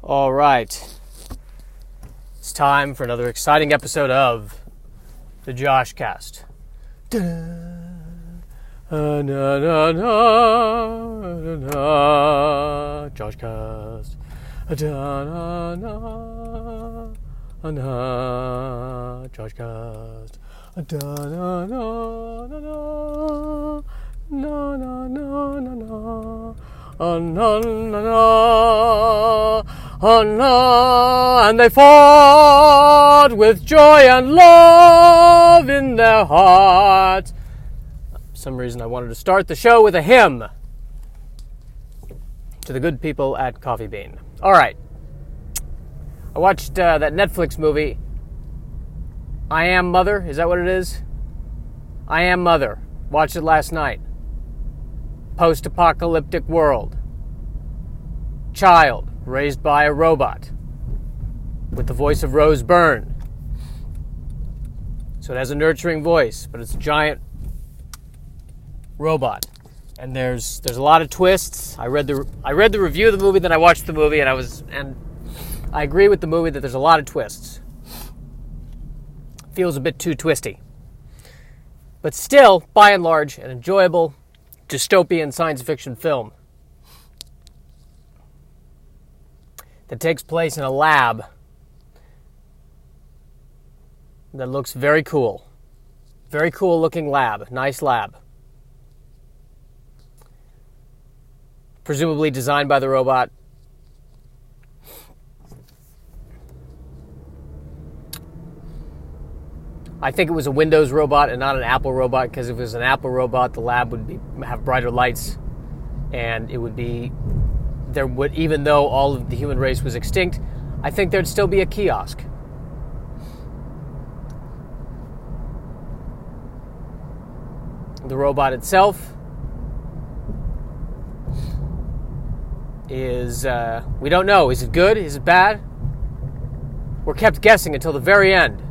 All right. It's time for another exciting episode of the Josh Cast. Josh Cast. Josh Cast. And they fought with joy and love in their hearts. For some reason I wanted to start the show with a hymn to the good people at Coffee Bean. All right. I watched that Netflix movie, I Am Mother. Is that what it is? I Am Mother. Watched it last night. Post-apocalyptic world. Child raised by a robot with the voice of Rose Byrne. So it has a nurturing voice, but it's a giant robot. And there's a lot of twists. I read the review of the movie, then I watched the movie, and I agree with the movie that there's a lot of twists. Feels a bit too twisty. But still, by and large, an enjoyable dystopian science fiction film that takes place in a lab that looks very cool. Very cool looking lab. Nice lab. Presumably designed by the robot. I think it was a Windows robot and not an Apple robot, because if it was an Apple robot, the lab would have brighter lights, and it would be even though all of the human race was extinct, I think there'd still be a kiosk. The robot itself is, we don't know. Is it good? Is it bad? We're kept guessing until the very end.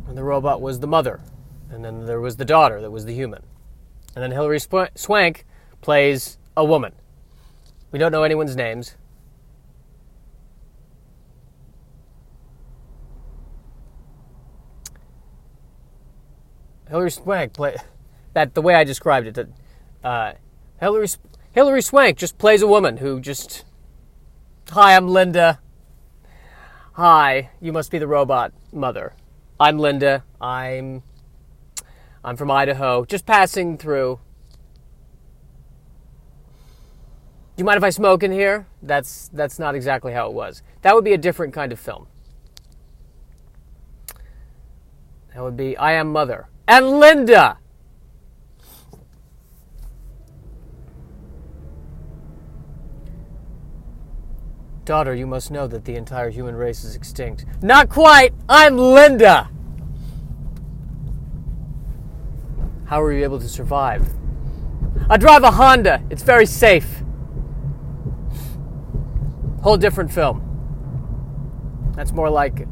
And the robot was the mother. And then there was the daughter that was the human. And then Hilary Swank plays a woman. We don't know anyone's names. Hilary Swank the way I described it. Hilary Swank just plays a woman who just, hi, I'm Linda. Hi, you must be the robot mother. I'm Linda. I'm from Idaho, just passing through. Do you mind if I smoke in here? That's not exactly how it was. That would be a different kind of film. That would be I Am Mother. And Linda! Daughter, you must know that the entire human race is extinct. Not quite! I'm Linda! How were you able to survive? I drive a Honda. It's very safe. Whole different film. That's more like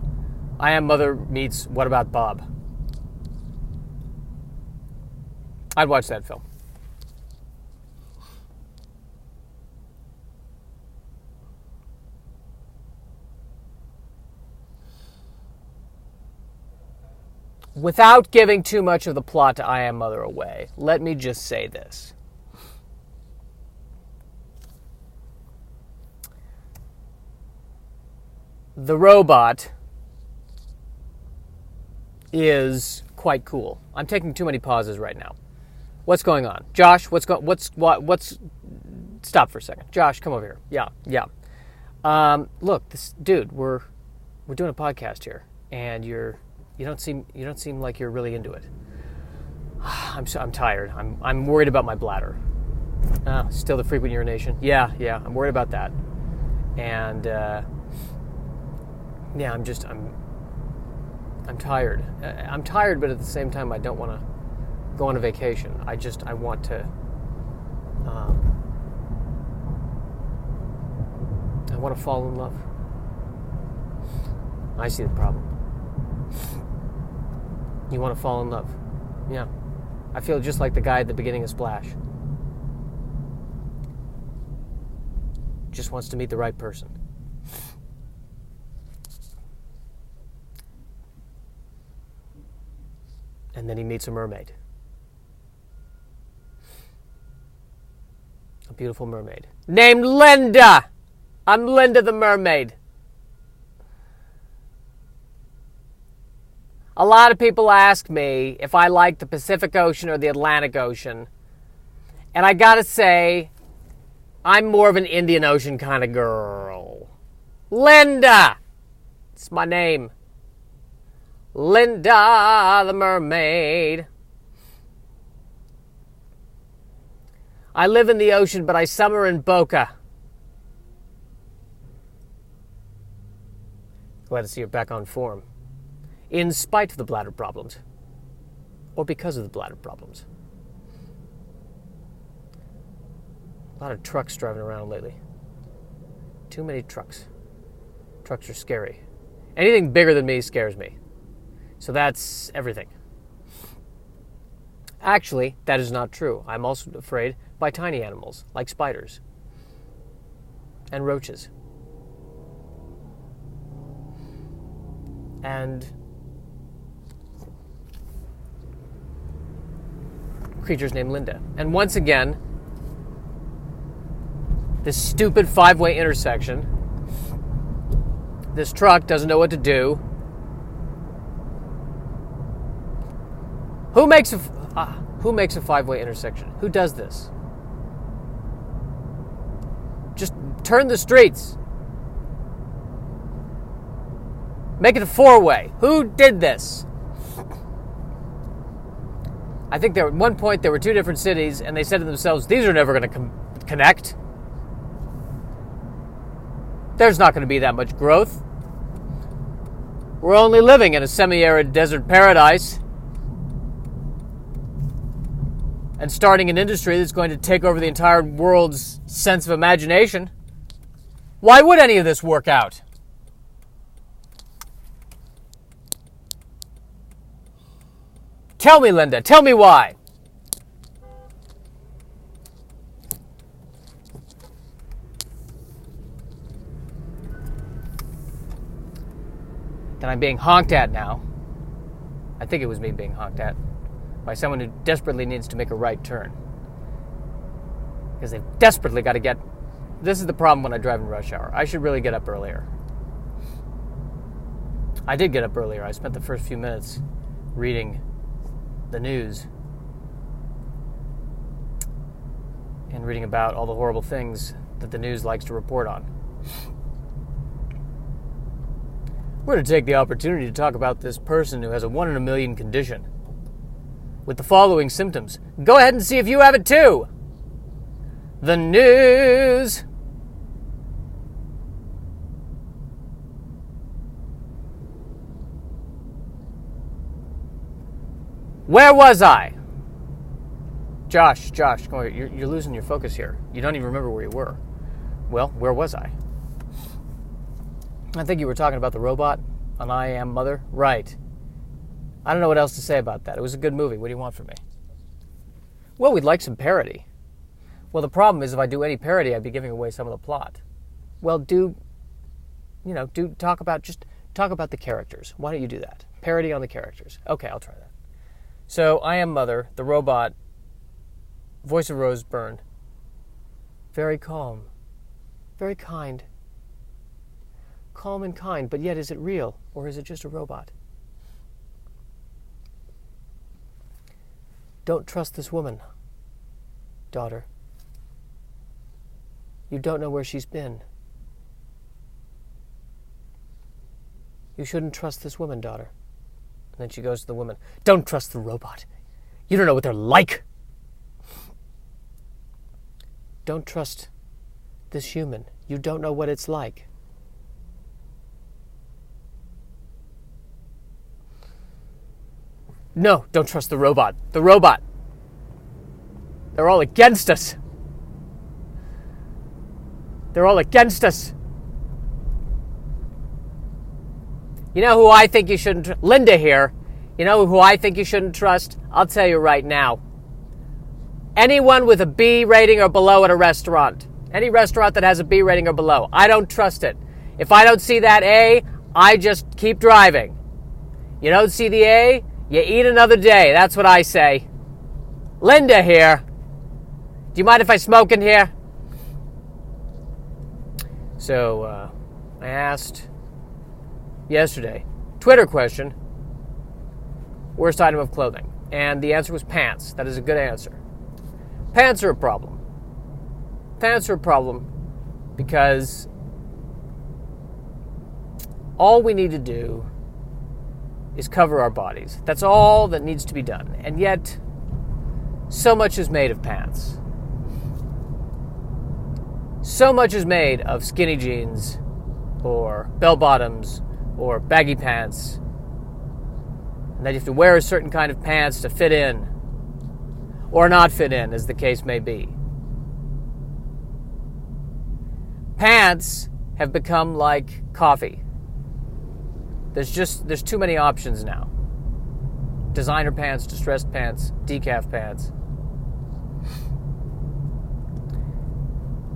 I Am Mother meets What About Bob? I'd watch that film. Without giving too much of the plot to I Am Mother away, let me just say this. The robot is quite cool. I'm taking too many pauses right now. What's going on? Josh, what's stop for a second. Josh, come over here. Yeah. Look, this dude, we're doing a podcast here, and you don't seem like you're really into it. I'm tired. I'm worried about my bladder. Still the frequent urination. Yeah. I'm worried about that. And I'm tired. I'm tired, but at the same time, I don't want to go on a vacation. I want to. I want to fall in love. I see the problem. You want to fall in love. Yeah. I feel just like the guy at the beginning of Splash. Just wants to meet the right person. And then he meets a mermaid. A beautiful mermaid. Named Linda! I'm Linda the mermaid. A lot of people ask me if I like the Pacific Ocean or the Atlantic Ocean. And I gotta say, I'm more of an Indian Ocean kind of girl. Linda! It's my name. Linda the mermaid. I live in the ocean, but I summer in Boca. Glad to see you're back on form. In spite of the bladder problems. Or because of the bladder problems. A lot of trucks driving around lately. Too many trucks. Trucks are scary. Anything bigger than me scares me. So that's everything. Actually, that is not true. I'm also afraid by tiny animals, like spiders. And roaches. And creatures named Linda. And once again, this stupid 5-way intersection. This truck doesn't know what to do. Who makes a 5-way intersection? Who does this? Just turn the streets. Make it a 4-way. Who did this? I think at one point there were 2 different cities, and they said to themselves, these are never going to connect. There's not going to be that much growth. We're only living in a semi-arid desert paradise. And starting an industry that's going to take over the entire world's sense of imagination. Why would any of this work out? Tell me, Linda. Tell me why. That I'm being honked at now. I think it was me being honked at. By someone who desperately needs to make a right turn. Because they've desperately got to get... This is the problem when I drive in rush hour. I should really get up earlier. I did get up earlier. I spent the first few minutes reading the news. And reading about all the horrible things that the news likes to report on. We're going to take the opportunity to talk about this person who has a 1 in a million condition. With the following symptoms. Go ahead and see if you have it too. The news. Where was I? Josh, come on. You're losing your focus here. You don't even remember where you were. Well, where was I? I think you were talking about the robot on I Am Mother. Right. I don't know what else to say about that. It was a good movie. What do you want from me? Well, we'd like some parody. Well, the problem is if I do any parody, I'd be giving away some of the plot. Well, talk about the characters. Why don't you do that? Parody on the characters. Okay, I'll try that. So, I Am Mother, the robot, voice of Rose Byrne. Very calm. Very kind. Calm and kind, but yet is it real? Or is it just a robot? Don't trust this woman, daughter. You don't know where she's been. You shouldn't trust this woman, daughter. And then she goes to the woman. Don't trust the robot. You don't know what they're like. Don't trust this human. You don't know what it's like. No, don't trust the robot. The robot. They're all against us. They're all against us. You know who I think you shouldn't... Linda here. You know who I think you shouldn't trust? I'll tell you right now. Anyone with a B rating or below at a restaurant. Any restaurant that has a B rating or below. I don't trust it. If I don't see that A, I just keep driving. You don't see the A, you eat another day. That's what I say. Linda here. Do you mind if I smoke in here? So, I asked yesterday, Twitter question, worst item of clothing. And the answer was pants. That is a good answer. Pants are a problem. Pants are a problem because all we need to do is cover our bodies. That's all that needs to be done. And yet, so much is made of pants. So much is made of skinny jeans or bell bottoms or baggy pants. And that you have to wear a certain kind of pants to fit in or not fit in, as the case may be. Pants have become like coffee. There's too many options now. Designer pants, distressed pants, decaf pants.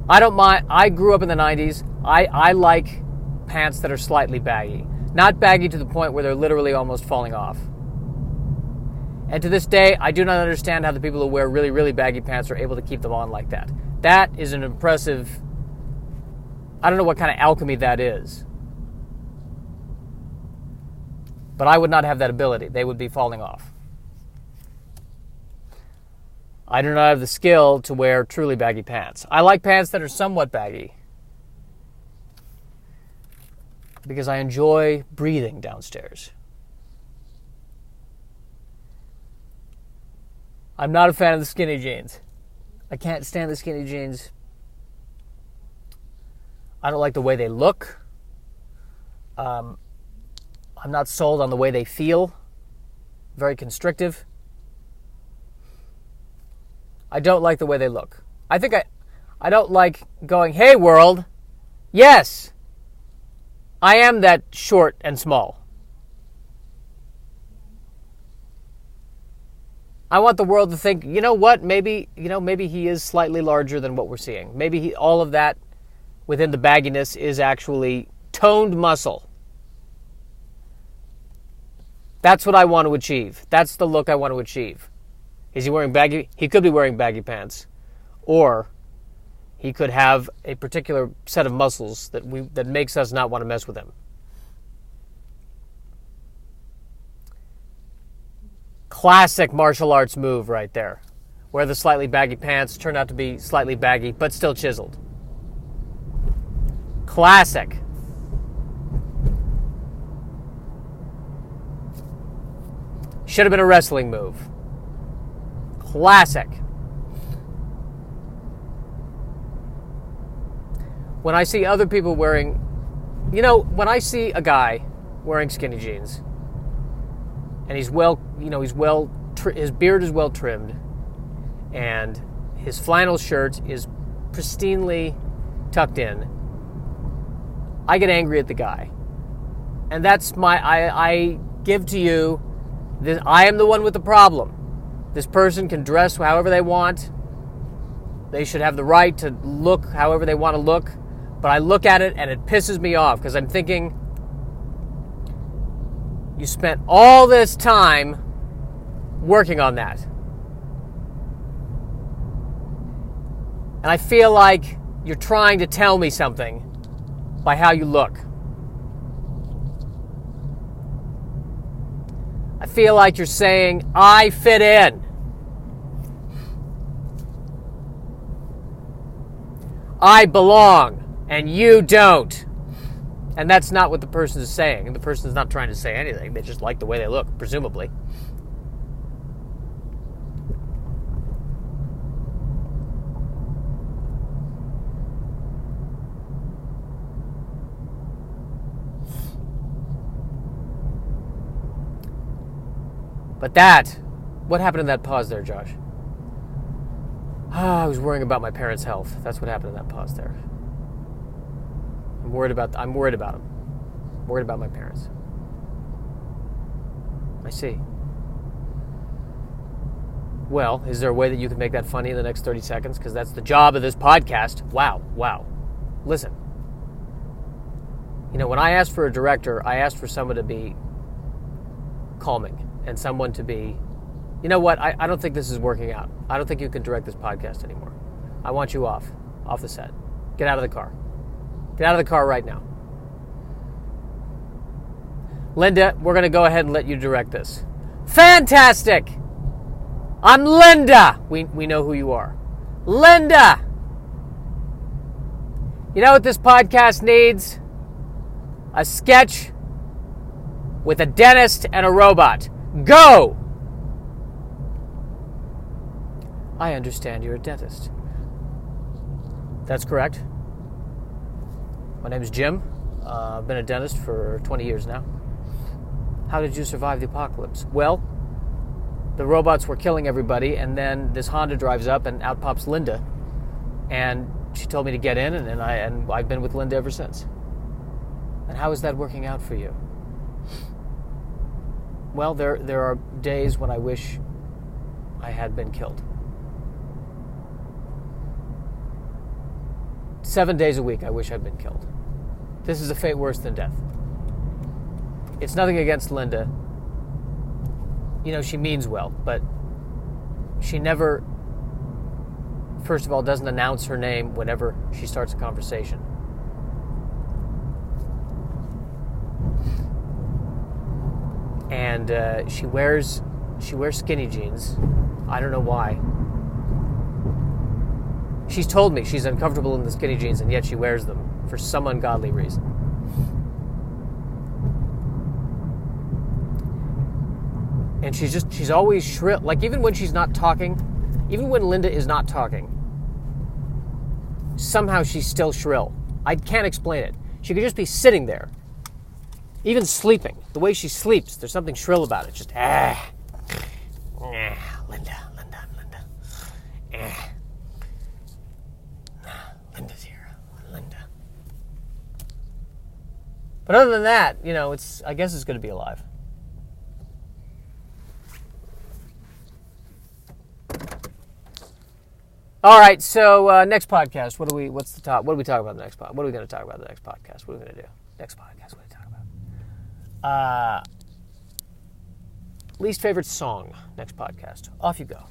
I don't mind. I grew up in the 90s. I like pants that are slightly baggy. Not baggy to the point where they're literally almost falling off. And to this day, I do not understand how the people who wear really, really baggy pants are able to keep them on like that. That is an impressive... I don't know what kind of alchemy that is. But I would not have that ability. They would be falling off. I do not have the skill to wear truly baggy pants. I like pants that are somewhat baggy because I enjoy breathing downstairs. I'm not a fan of the skinny jeans. I can't stand the skinny jeans. I don't like the way they look. I'm not sold on the way they feel. Very constrictive. I don't like the way they look. I don't like going, hey world, yes, I am that short and small. I want the world to think, you know what, maybe he is slightly larger than what we're seeing. Maybe all of that within the bagginess is actually toned muscle. That's what I want to achieve. That's the look I want to achieve. Is he wearing baggy? He could be wearing baggy pants. Or he could have a particular set of muscles that makes us not want to mess with him. Classic martial arts move right there. Where the slightly baggy pants turn out to be slightly baggy, but still chiseled. Classic. Should have been a wrestling move. Classic. When I see other people wearing... when I see a guy wearing skinny jeans, and he's his beard is well trimmed, and his flannel shirt is pristinely tucked in, I get angry at the guy. And that's I give to you, I am the one with the problem. This person can dress however they want. They should have the right to look however they want to look. But I look at it and it pisses me off because I'm thinking, you spent all this time working on that. And I feel like you're trying to tell me something by how you look. I feel like you're saying, I fit in. I belong, and you don't. And that's not what the person is saying. And the person is not trying to say anything. They just like the way they look, presumably. But what happened in that pause there, Josh? I was worrying about my parents' health. That's what happened in that pause there. I'm worried about them. I'm worried about my parents. I see. Well, is there a way that you can make that funny in the next 30 seconds? Because that's the job of this podcast. Wow. Listen. You know, when I asked for a director, I asked for someone to be calming and someone to be, you know what, I don't think this is working out. I don't think you can direct this podcast anymore. I want you off the set. Get out of the car. Get out of the car right now. Linda, we're going to go ahead and let you direct this. Fantastic! I'm Linda! We know who you are. Linda! You know what this podcast needs? A sketch with a dentist and a robot. Go! I understand you're a dentist. That's correct. My name's Jim. I've been a dentist for 20 years now. How did you survive the apocalypse? Well, the robots were killing everybody, and then this Honda drives up, and out pops Linda. And she told me to get in, and I've been with Linda ever since. And how is that working out for you? Well, there are days when I wish I had been killed. 7 days a week I wish I'd been killed. This is a fate worse than death. It's nothing against Linda. You know, she means well, but she never, first of all, doesn't announce her name whenever she starts a conversation. And she wears skinny jeans. I don't know why. She's told me she's uncomfortable in the skinny jeans, and yet she wears them for some ungodly reason. And she's always shrill. Like, even when she's not talking, even when Linda is not talking, somehow she's still shrill. I can't explain it. She could just be sitting there, even sleeping. The way she sleeps, there's something shrill about it. Just, Linda. Linda's here. Linda. But other than that, you know, I guess it's going to be alive. All right, so next podcast. What are we talking about the next podcast? What are we going to talk about the next podcast? What are we going to do? Next podcast, what are we talking about? Least favorite song, next podcast. Off you go.